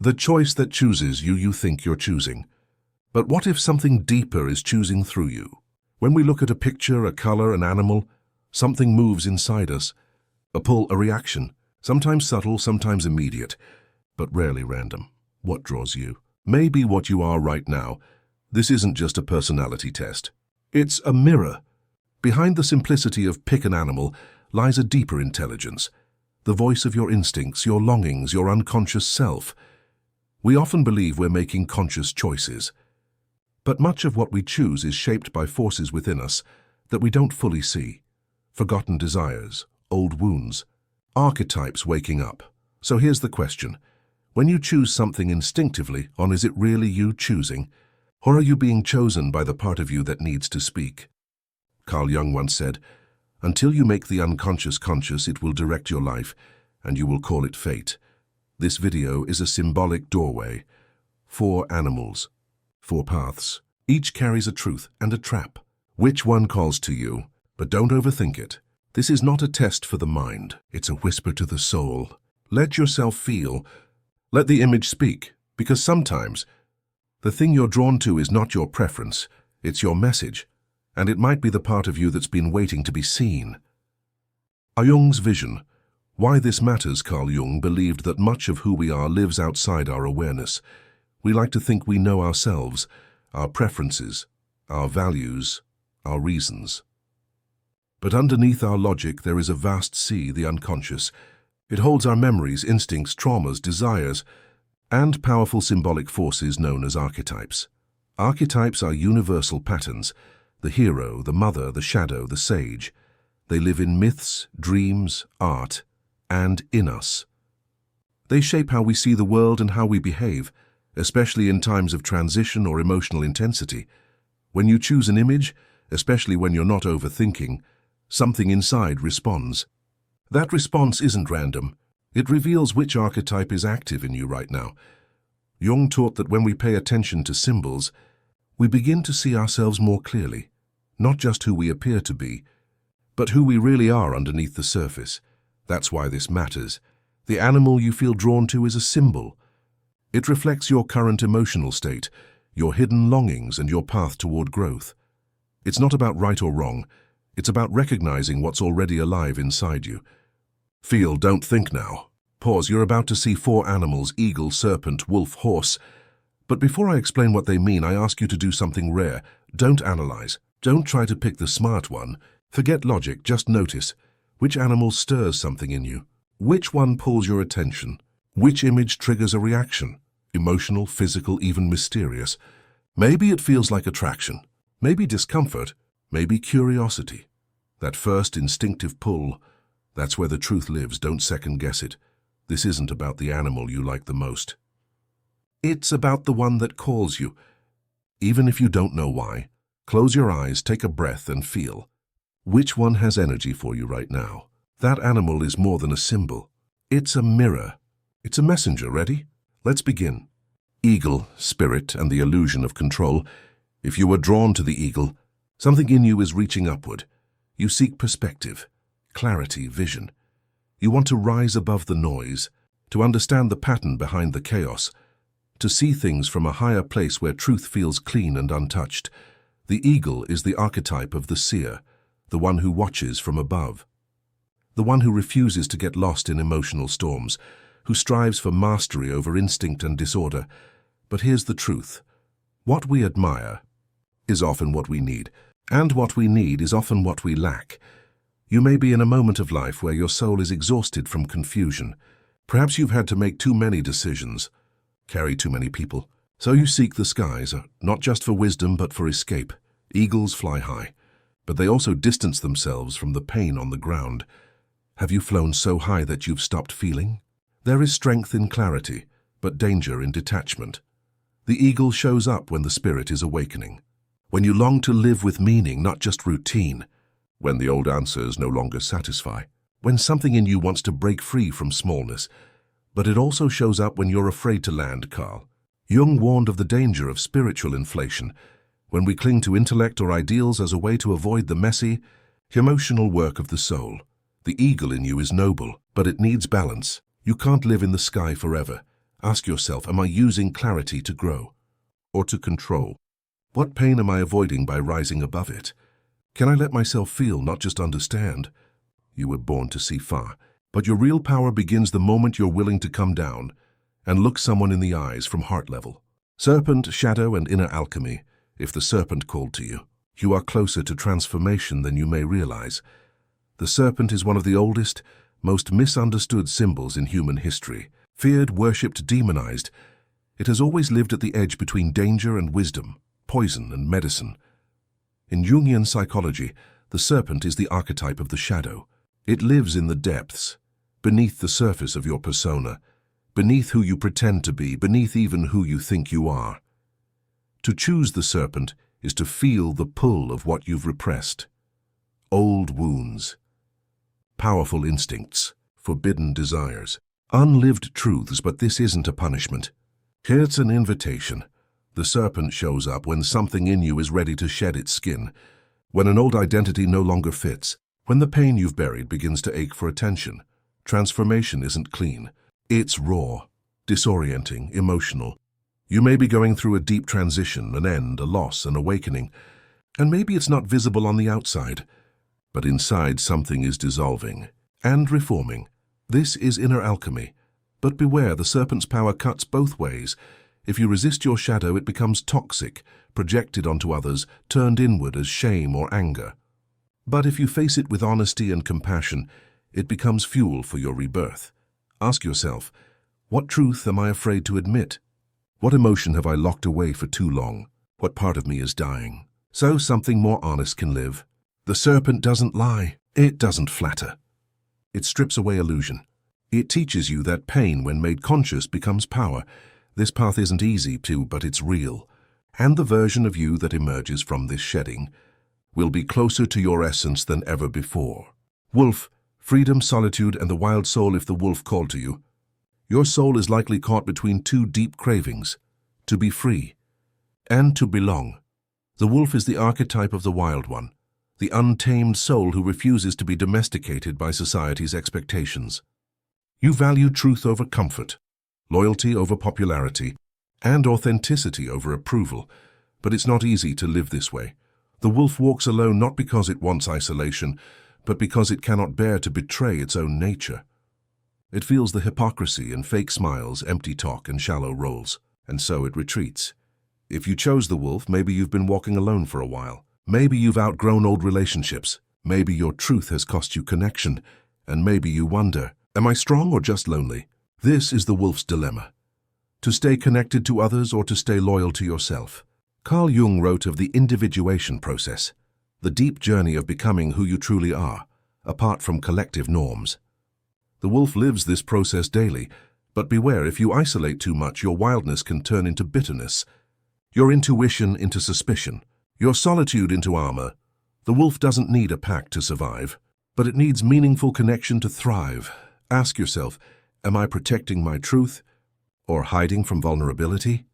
The choice that chooses you, you think you're choosing. But what if something deeper is choosing through you? When we look at a picture, a color, an animal, something moves inside us. A pull, a reaction, sometimes subtle, sometimes immediate, but rarely random. What draws you? Maybe what you are right now. This isn't just a personality test. It's a mirror. Behind the simplicity of pick an animal lies a deeper intelligence, the voice of your instincts, your longings, your unconscious self. We often believe we're making conscious choices, but much of what we choose is shaped by forces within us that we don't fully see. Forgotten desires, old wounds, archetypes waking up. So here's the question. When you choose something instinctively, is it really you choosing? Or are you being chosen by the part of you that needs to speak? Carl Jung once said, "Until you make the unconscious conscious, it will direct your life, and you will call it fate." This video is a symbolic doorway. 4 animals, 4 paths. Each carries a truth and a trap. Which one calls to you? But don't overthink it. This is not a test for the mind. It's a whisper to the soul. Let yourself feel. Let the image speak, because sometimes the thing you're drawn to is not your preference, it's your message, and it might be the part of you that's been waiting to be seen. Jung's vision. Why this matters. Carl Jung believed that much of who we are lives outside our awareness. We like to think we know ourselves, our preferences, our values, our reasons. But underneath our logic there is a vast sea, the unconscious. It holds our memories, instincts, traumas, desires, and powerful symbolic forces known as archetypes. Archetypes are universal patterns, the hero, the mother, the shadow, the sage. They live in myths, dreams, art, and in us. They shape how we see the world and how we behave, especially in times of transition or emotional intensity. When you choose an image, especially when you're not overthinking, something inside responds. That response isn't random. It reveals which archetype is active in you right now. Jung taught that when we pay attention to symbols, we begin to see ourselves more clearly, not just who we appear to be, but who we really are underneath the surface. That's why this matters. The animal you feel drawn to is a symbol. It reflects your current emotional state, your hidden longings, and your path toward growth. It's not about right or wrong. It's about recognizing what's already alive inside you. Feel, don't think now. Pause, you're about to see 4 animals: eagle, serpent, wolf, horse. But before I explain what they mean, I ask you to do something rare. Don't analyze. Don't try to pick the smart one. Forget logic, just notice. Which animal stirs something in you? Which one pulls your attention? Which image triggers a reaction? Emotional, physical, even mysterious. Maybe it feels like attraction. Maybe discomfort. Maybe curiosity. That first instinctive pull, that's where the truth lives. Don't second guess it. This isn't about the animal you like the most. It's about the one that calls you. Even if you don't know why, close your eyes, take a breath, and feel. Which one has energy for you right now? That animal is more than a symbol. It's a mirror. It's a messenger. Ready? Let's begin. Eagle, spirit, and the illusion of control. If you were drawn to the eagle, something in you is reaching upward. You seek perspective, clarity, vision. You want to rise above the noise, to understand the pattern behind the chaos, to see things from a higher place where truth feels clean and untouched. The eagle is the archetype of the seer, the one who watches from above, the one who refuses to get lost in emotional storms, who strives for mastery over instinct and disorder. But here's the truth. What we admire is often what we need, and what we need is often what we lack. You may be in a moment of life where your soul is exhausted from confusion. Perhaps you've had to make too many decisions, carry too many people. So you seek the skies, not just for wisdom but for escape. Eagles fly high, but they also distance themselves from the pain on the ground. Have you flown so high that you've stopped feeling? There is strength in clarity, but danger in detachment. The eagle shows up when the spirit is awakening, when you long to live with meaning, not just routine, when the old answers no longer satisfy, when something in you wants to break free from smallness. But it also shows up when you're afraid to land, Carl. Jung warned of the danger of spiritual inflation, when we cling to intellect or ideals as a way to avoid the messy, emotional work of the soul. The eagle in you is noble, but it needs balance. You can't live in the sky forever, Ask yourself, am I using clarity to grow or to control? What pain am I avoiding by rising above it? Can I let myself feel, not just understand? You were born to see far, but your real power begins the moment you're willing to come down and look someone in the eyes from heart level. Serpent, shadow, and inner alchemy. If the serpent called to you, you are closer to transformation than you may realize. The serpent is one of the oldest, most misunderstood symbols in human history. Feared, worshipped, demonized, it has always lived at the edge between danger and wisdom, poison and medicine. In Jungian psychology, the serpent is the archetype of the shadow. It lives in the depths, beneath the surface of your persona, beneath who you pretend to be, beneath even who you think you are. To choose the serpent is to feel the pull of what you've repressed. Old wounds, powerful instincts, forbidden desires, unlived truths, but this isn't a punishment. It's an invitation. The serpent shows up when something in you is ready to shed its skin, when an old identity no longer fits, when the pain you've buried begins to ache for attention. Transformation isn't clean. It's raw, disorienting, emotional. You may be going through a deep transition, an end, a loss, an awakening, and maybe it's not visible on the outside, but inside something is dissolving and reforming. This is inner alchemy. But beware, the serpent's power cuts both ways. If you resist your shadow, it becomes toxic, projected onto others, turned inward as shame or anger. But if you face it with honesty and compassion, it becomes fuel for your rebirth. Ask yourself, what truth am I afraid to admit? What emotion have I locked away for too long? What part of me is dying? So something more honest can live. The serpent doesn't lie. It doesn't flatter. It strips away illusion. It teaches you that pain, when made conscious, becomes power. This path isn't easy but it's real. And the version of you that emerges from this shedding will be closer to your essence than ever before. Wolf, freedom, solitude, and the wild soul. If the wolf called to you, your soul is likely caught between two deep cravings, to be free and to belong. The wolf is the archetype of the wild one, the untamed soul who refuses to be domesticated by society's expectations. You value truth over comfort, loyalty over popularity, and authenticity over approval, but it's not easy to live this way. The wolf walks alone not because it wants isolation, but because it cannot bear to betray its own nature. It feels the hypocrisy and fake smiles, empty talk, and shallow roles, and so it retreats. If you chose the wolf, maybe you've been walking alone for a while. Maybe you've outgrown old relationships. Maybe your truth has cost you connection, and maybe you wonder, am I strong or just lonely? This is the wolf's dilemma. To stay connected to others or to stay loyal to yourself. Carl Jung wrote of the individuation process, the deep journey of becoming who you truly are, apart from collective norms. The wolf lives this process daily, but beware, if you isolate too much, your wildness can turn into bitterness, your intuition into suspicion, your solitude into armor. The wolf doesn't need a pack to survive, but it needs meaningful connection to thrive. Ask yourself, am I protecting my truth or hiding from vulnerability?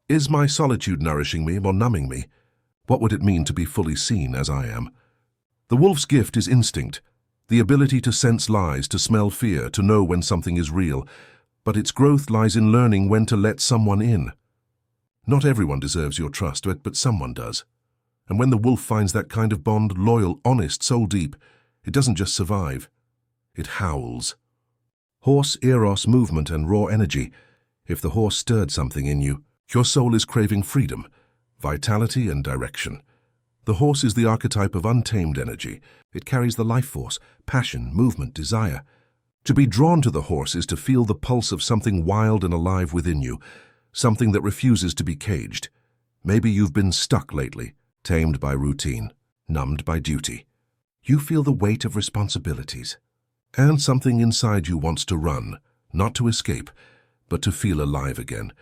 Is my solitude nourishing me or numbing me? What would it mean to be fully seen as I am? The wolf's gift is instinct, the ability to sense lies, to smell fear, to know when something is real, but its growth lies in learning when to let someone in. Not everyone deserves your trust, but someone does. And when the wolf finds that kind of bond, loyal, honest, soul deep, it doesn't just survive, it howls. Horse, eros, movement, and raw energy. If the horse stirred something in you, your soul is craving freedom, vitality, and direction. The horse is the archetype of untamed energy. It carries the life force, passion, movement, desire. To be drawn to the horse is to feel the pulse of something wild and alive within you, something that refuses to be caged. Maybe you've been stuck lately, tamed by routine, numbed by duty. You feel the weight of responsibilities, and something inside you wants to run, not to escape, but to feel alive again.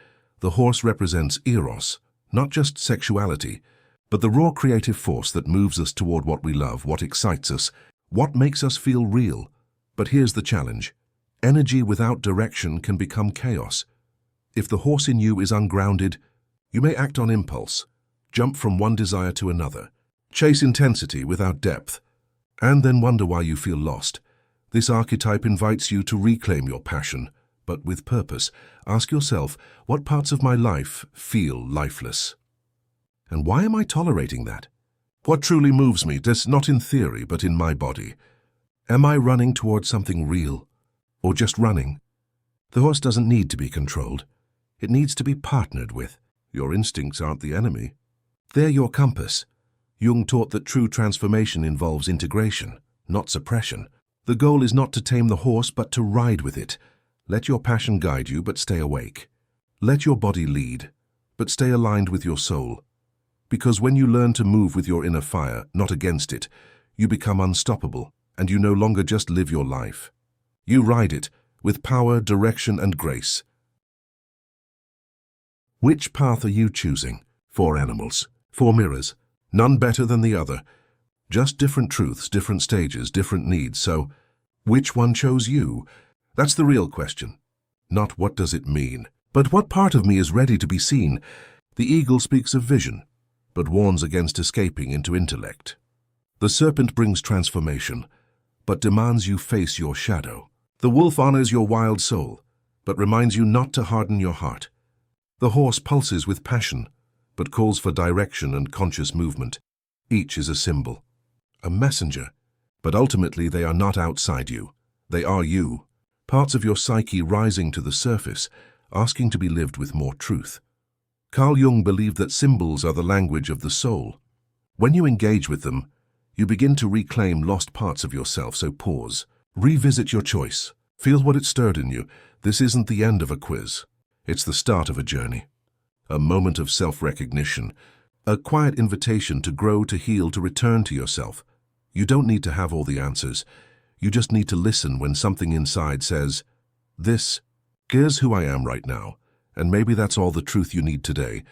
The horse represents eros, not just sexuality, but the raw creative force that moves us toward what we love, what excites us, what makes us feel real. But here's the challenge. Energy without direction can become chaos. If the horse in you is ungrounded, you may act on impulse, jump from one desire to another, chase intensity without depth, and then wonder why you feel lost. This archetype invites you to reclaim your passion, but with purpose. Ask yourself, what parts of my life feel lifeless? And why am I tolerating that? What truly moves me, this not in theory, but in my body? Am I running towards something real, or just running? The horse doesn't need to be controlled. It needs to be partnered with. Your instincts aren't the enemy. They're your compass. Jung taught that true transformation involves integration, not suppression. The goal is not to tame the horse, but to ride with it. Let your passion guide you, but stay awake. Let your body lead, but stay aligned with your soul. Because when you learn to move with your inner fire, not against it, you become unstoppable, and you no longer just live your life. You ride it with power, direction, and grace. Which path are you choosing? 4 animals, 4 mirrors, none better than the other. Just different truths, different stages, different needs. So, which one chose you? That's the real question. Not what does it mean, but what part of me is ready to be seen. The eagle speaks of vision, but warns against escaping into intellect. The serpent brings transformation, but demands you face your shadow. The wolf honors your wild soul, but reminds you not to harden your heart. The horse pulses with passion, but calls for direction and conscious movement. Each is a symbol, a messenger, but ultimately they are not outside you. They are you, parts of your psyche rising to the surface, asking to be lived with more truth. Carl Jung believed that symbols are the language of the soul. When you engage with them, you begin to reclaim lost parts of yourself, so pause. Revisit your choice. Feel what it stirred in you. This isn't the end of a quiz. It's the start of a journey. A moment of self-recognition. A quiet invitation to grow, to heal, to return to yourself. You don't need to have all the answers. You just need to listen when something inside says, here's who I am right now. And maybe that's all the truth you need today.